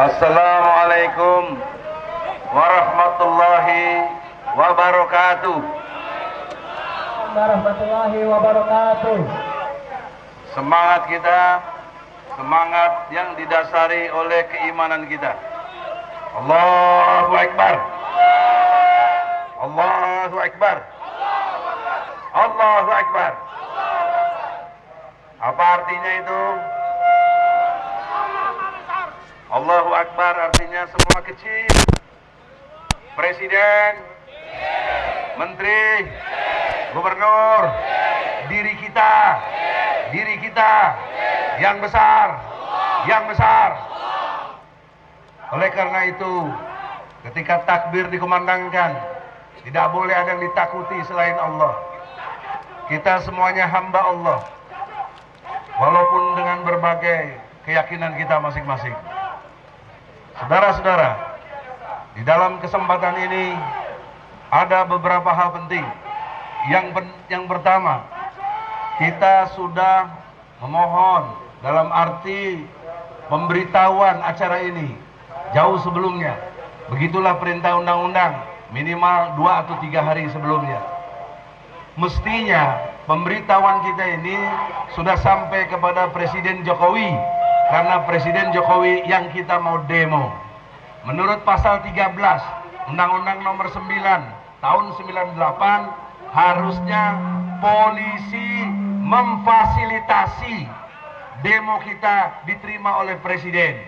Assalamualaikum warahmatullahi wabarakatuh. Warahmatullahi wabarakatuh. Semangat kita, semangat yang didasari oleh keimanan kita. Allahu Akbar. Allahu Akbar. Allahu Akbar. Apa artinya itu? Allahu Akbar artinya semua kecil. Presiden, menteri, gubernur, diri kita yang besar. Oleh karena itu, ketika takbir dikumandangkan, tidak boleh ada yang ditakuti selain Allah. Kita semuanya hamba Allah, walaupun dengan berbagai keyakinan kita masing-masing. Saudara-saudara, di dalam kesempatan ini ada beberapa hal penting. Yang pertama, kita sudah memohon dalam arti pemberitahuan acara ini jauh sebelumnya. Begitulah perintah undang-undang, minimal 2 atau 3 hari sebelumnya. Mestinya pemberitahuan kita ini sudah sampai kepada Presiden Jokowi, karena Presiden Jokowi yang kita mau demo. Menurut pasal 13 Undang-Undang nomor 9 tahun 98, harusnya polisi memfasilitasi demo kita diterima oleh Presiden.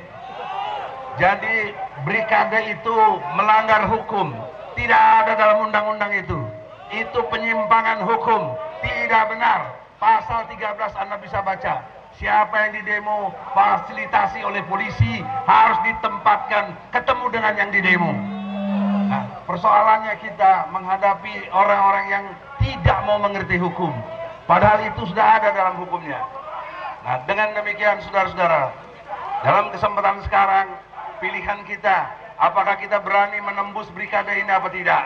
Jadi brigade itu melanggar hukum, tidak ada dalam undang-undang itu. Itu penyimpangan hukum, tidak benar. Pasal 13 Anda bisa baca. Siapa yang didemo fasilitasi oleh polisi harus ditempatkan ketemu dengan yang didemo. Nah, persoalannya kita menghadapi orang-orang yang tidak mau mengerti hukum, padahal itu sudah ada dalam hukumnya. Nah, dengan demikian saudara-saudara, dalam kesempatan sekarang pilihan kita, apakah kita berani menembus brigade ini apa tidak?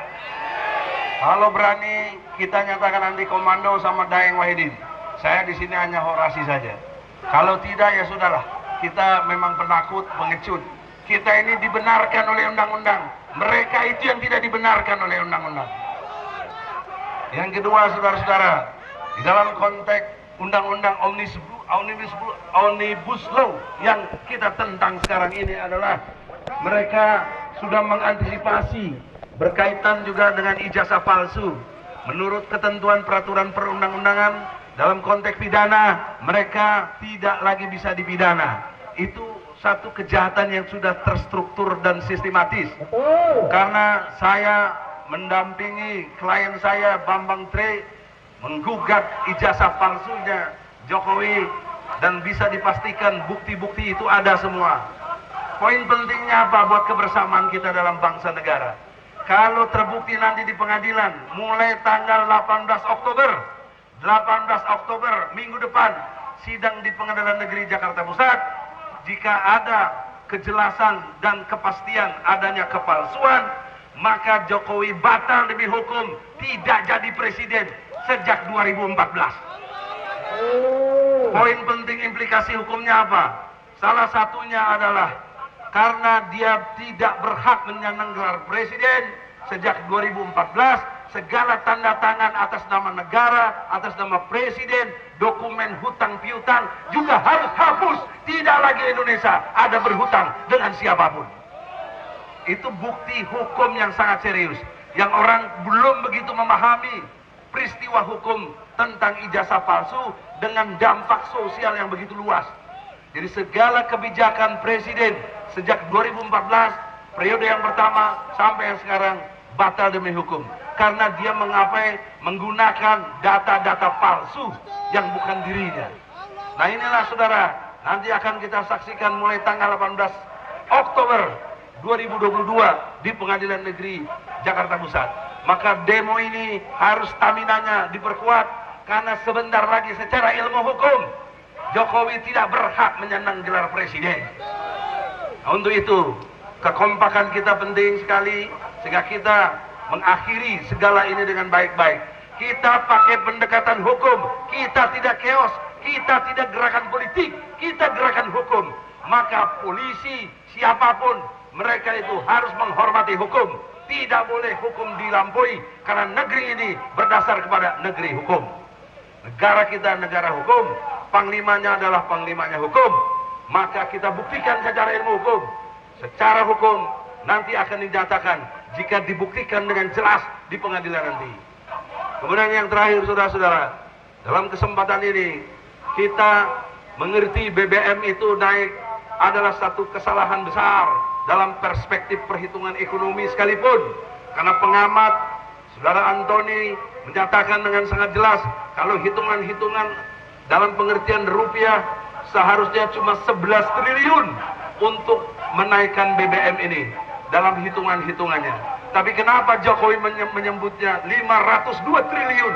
Kalau berani, kita nyatakan anti komando sama Daeng Wahidin. Saya di sini hanya orasi saja. Kalau tidak, ya sudahlah. Kita memang penakut, pengecut. Kita ini dibenarkan oleh undang-undang. Mereka itu yang tidak dibenarkan oleh undang-undang. Yang kedua, saudara-saudara, di dalam konteks undang-undang Omnibus Law yang kita tentang sekarang ini adalah mereka sudah mengantisipasi berkaitan juga dengan ijazah palsu. Menurut ketentuan peraturan perundang-undangan, dalam konteks pidana, mereka tidak lagi bisa dipidana. Itu satu kejahatan yang sudah terstruktur dan sistematis. Karena saya mendampingi klien saya, Bambang Tre, menggugat ijazah palsunya Jokowi, dan bisa dipastikan bukti-bukti itu ada semua. Poin pentingnya apa buat kebersamaan kita dalam bangsa negara? Kalau terbukti nanti di pengadilan, mulai tanggal 18 Oktober minggu depan, sidang di Pengadilan Negeri Jakarta Pusat, jika ada kejelasan dan kepastian adanya kepalsuan, maka Jokowi batal demi hukum, tidak jadi presiden sejak 2014. Poin penting implikasi hukumnya apa? Salah satunya adalah karena dia tidak berhak menyandang gelar presiden sejak 2014, segala tanda tangan atas nama negara, atas nama presiden, dokumen hutang piutang juga harus hapus. Tidak lagi Indonesia ada berhutang dengan siapapun. Itu bukti hukum yang sangat serius, yang orang belum begitu memahami peristiwa hukum tentang ijazah palsu dengan dampak sosial yang begitu luas. Jadi segala kebijakan presiden sejak 2014, periode yang pertama sampai yang sekarang, batal demi hukum. Karena dia menggunakan data-data palsu yang bukan dirinya. Nah inilah saudara, nanti akan kita saksikan mulai tanggal 18 Oktober 2022 di Pengadilan Negeri Jakarta Pusat. Maka demo ini harus staminanya diperkuat, karena sebentar lagi secara ilmu hukum Jokowi tidak berhak menyandang gelar presiden. Nah, untuk itu kekompakan kita penting sekali, sehingga kita mengakhiri segala ini dengan baik-baik. Kita pakai pendekatan hukum, kita tidak chaos, kita tidak gerakan politik, kita gerakan hukum. maka polisi, siapapun, mereka itu harus menghormati hukum. Tidak boleh hukum dilampaui, karena negeri ini berdasar kepada negeri hukum. Negara kita negara hukum, panglimanya adalah panglimanya hukum. Maka kita buktikan secara ilmu hukum. Secara hukum nanti akan dinyatakan jika dibuktikan dengan jelas di pengadilan nanti. Kemudian yang terakhir, saudara-saudara, dalam kesempatan ini kita mengerti BBM itu naik adalah satu kesalahan besar dalam perspektif perhitungan ekonomi sekalipun. Karena pengamat Saudara Antoni menyatakan dengan sangat jelas kalau hitungan-hitungan dalam pengertian rupiah seharusnya cuma 11 triliun untuk menaikkan BBM ini dalam hitungan-hitungannya. Tapi kenapa Jokowi menyebutnya 502 triliun?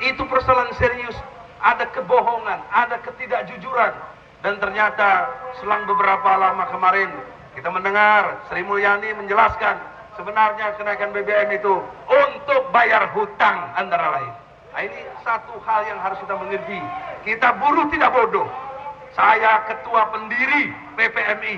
Itu persoalan serius. Ada kebohongan, ada ketidakjujuran. Dan ternyata selang beberapa lama kemarin kita mendengar Sri Mulyani menjelaskan sebenarnya kenaikan BBM itu untuk bayar hutang antara lain. Nah, ini satu hal yang harus kita mengerti. Kita buruh tidak bodoh. Saya ketua pendiri PPMI.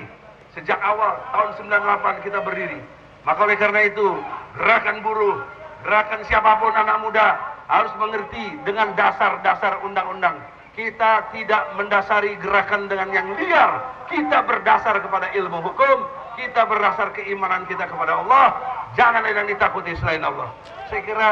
Sejak awal tahun 98 kita berdiri. Maka oleh karena itu, gerakan buruh, gerakan siapapun anak muda harus mengerti dengan dasar-dasar undang-undang. Kita tidak mendasari gerakan dengan yang liar. Kita berdasar kepada ilmu hukum. Kita berdasar keimanan kita kepada Allah. Jangan ada yang ditakuti selain Allah. Saya kira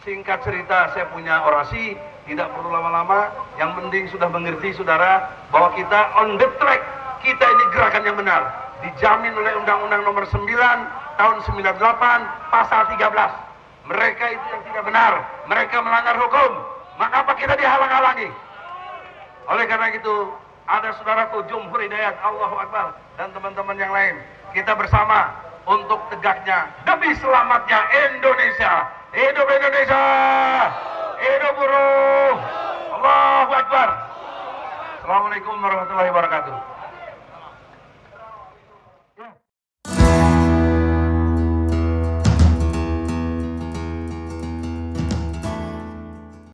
singkat cerita, saya punya orasi. Tidak perlu lama-lama. Yang penting sudah mengerti saudara bahwa kita on the track. Kita ini gerakan yang benar. Dijamin oleh Undang-Undang Nomor 9 tahun 98 pasal 13. Mereka itu yang tidak benar. Mereka melanggar hukum. Maka apa kita dihalang-halangi? Oleh karena itu, ada saudaraku Jumhur Hidayat, Allahu Akbar, dan teman-teman yang lain. Kita bersama untuk tegaknya demi selamatnya Indonesia. Hidup Indonesia! Hidup buruh! Allahu Akbar! Assalamualaikum warahmatullahi wabarakatuh.